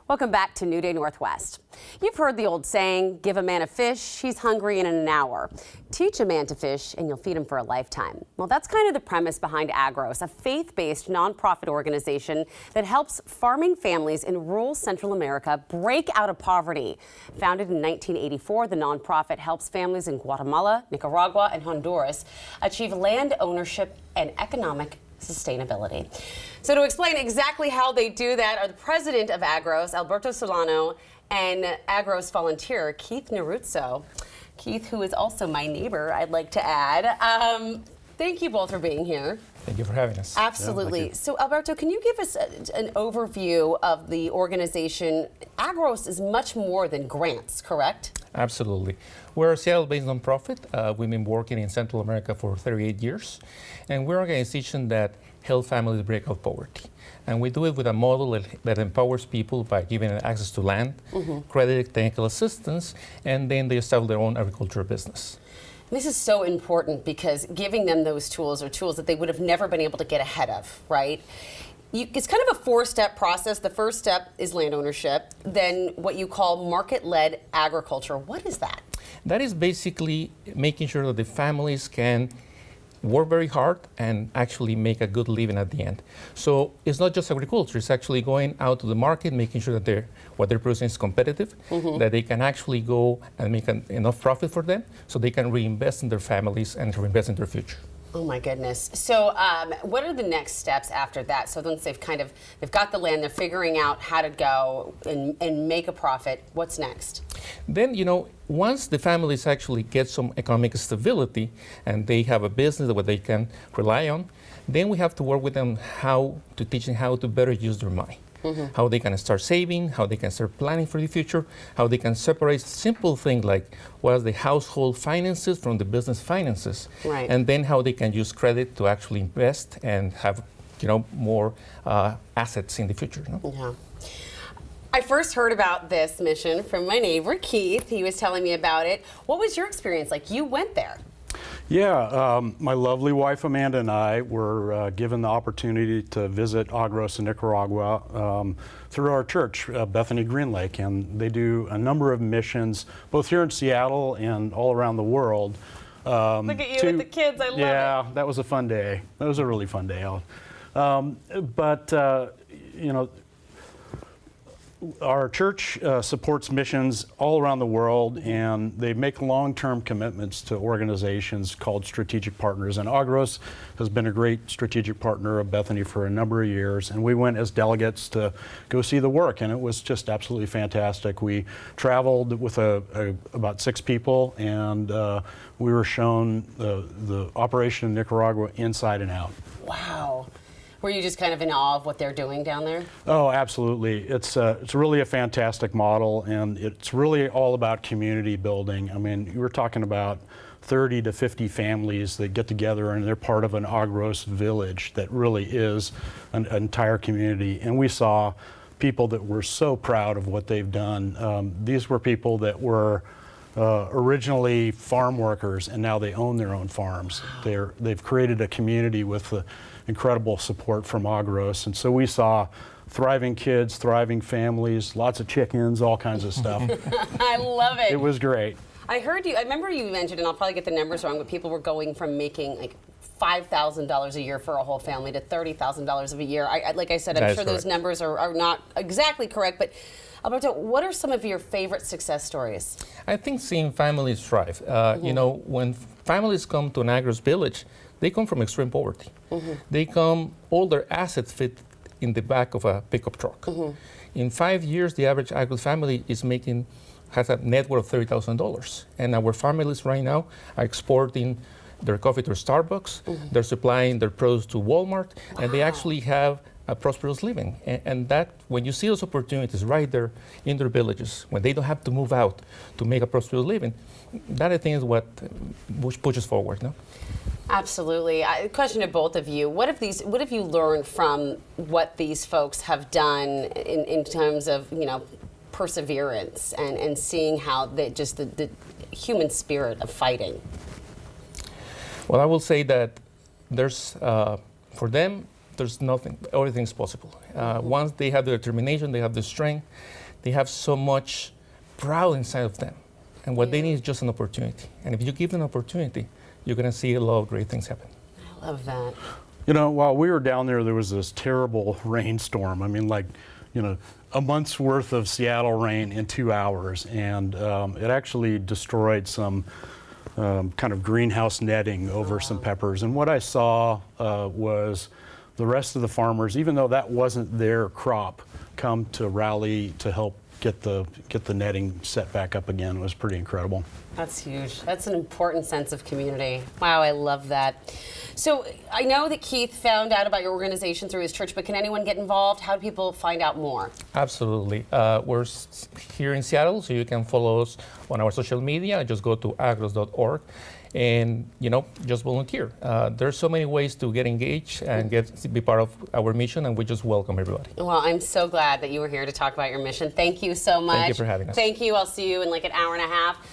Welcome back to New Day Northwest. You've heard the old saying, give a man a fish, he's hungry in an hour. Teach a man to fish and you'll feed him for a lifetime. Well, that's kind of the premise behind Agros, a faith-based nonprofit organization that helps farming families in rural Central America break out of poverty. Founded in 1984, the nonprofit helps families in Guatemala, Nicaragua, and Honduras achieve land ownership and economic sustainability. So to explain exactly how they do that are the president of Agros, Alberto Solano, and Agros volunteer, Keith Neruzzo. Keith, who is also my neighbor, I'd like to add. Thank you both for being here. Thank you for having us. Absolutely. Yeah, so Alberto, can you give us an overview of the organization? Agros is much more than grants, correct? Absolutely. We're a Seattle-based nonprofit. We've been working in Central America for 38 years, and we're an organization that helps families break out of poverty. And we do it with a model that empowers people by giving them access to land, credit, technical assistance, and then they establish their own agricultural business. This is so important because giving them those tools are tools that they would have never been able to get ahead of, right? It's kind of a four-step process. The first step is land ownership, then what you call market-led agriculture. What is that? That is basically making sure that the families can work very hard and actually make a good living at the end. So it's not just agriculture, it's actually going out to the market, making sure that what they're producing is competitive, that they can actually go and make enough profit for them so they can reinvest in their families and reinvest in their future. Oh my goodness. So what are the next steps after that? So once they've got the land, they're figuring out how to go and make a profit, what's next? Then, once the families actually get some economic stability and they have a business that they can rely on, then we have to work with them to teach them how to better use their money. How they can start saving, how they can start planning for the future, how they can separate simple things like what is the household finances from the business finances, right. And then how they can use credit to actually invest and have more assets in the future. Yeah. I first heard about this mission from my neighbor, Keith. He was telling me about it. What was your experience like? You went there. Yeah, my lovely wife Amanda and I were given the opportunity to visit Agros in Nicaragua through our church, Bethany Green Lake, and they do a number of missions both here in Seattle and all around the world. Look at you with the kids, I love it. Yeah, that was a fun day. That was a really fun day. Our church supports missions all around the world, and they make long-term commitments to organizations called strategic partners. And Agros has been a great strategic partner of Bethany for a number of years, and we went as delegates to go see the work, and it was just absolutely fantastic. We traveled with about 6 people, and we were shown the operation in Nicaragua inside and out. Wow. Were you just kind of in awe of what they're doing down there? Oh, absolutely. It's really a fantastic model, and it's really all about community building. I mean, you were talking about 30 to 50 families that get together and they're part of an Agros village that really is an entire community. And we saw people that were so proud of what they've done. These were people that were originally farm workers, and now they own their own farms. They've created a community with incredible support from Agros, and so we saw thriving kids, thriving families, lots of chickens, all kinds of stuff. I love it. It was great. I remember you mentioned, and I'll probably get the numbers wrong, but people were going from making like $5,000 a year for a whole family to $30,000 a year. Like I said, I'm sure those numbers are not exactly correct, but Alberto, what are some of your favorite success stories? I think seeing families thrive. When families come to an Agros village, they come from extreme poverty. They come, all their assets fit in the back of a pickup truck. In 5 years, the average Agros family has a net worth of $30,000. And our families right now are exporting their coffee to Starbucks, they're supplying their produce to Walmart, and they actually have a prosperous living. And that, when you see those opportunities right there in their villages, when they don't have to move out to make a prosperous living, that I think is what pushes forward. No? Absolutely. Question to both of you: What have you learned from what these folks have done in terms of perseverance and seeing how the human spirit of fighting? Well, I will say that there's for them there's nothing, everything's possible. Once they have the determination, they have the strength, they have so much proud inside of them. And what they need is just an opportunity. And if you give them an opportunity, you're going to see a lot of great things happen. I love that. You know, while we were down there was this terrible rainstorm. I mean, like, you know, a month's worth of Seattle rain in 2 hours. And it actually destroyed some kind of greenhouse netting over some peppers. And what I saw was the rest of the farmers, even though that wasn't their crop, come to rally to help get the netting set back up again. It was pretty incredible. That's huge. That's an important sense of community. Wow, I love that. So I know that Keith found out about your organization through his church, but can anyone get involved? How do people find out more? Absolutely. We're here in Seattle, so you can follow us on our social media. Just go to agros.org and, you know, just volunteer. There's so many ways to get engaged and be part of our mission, and we just welcome everybody. Well, I'm so glad that you were here to talk about your mission. Thank you so much. Thank you for having us. Thank you. I'll see you in like an hour and a half.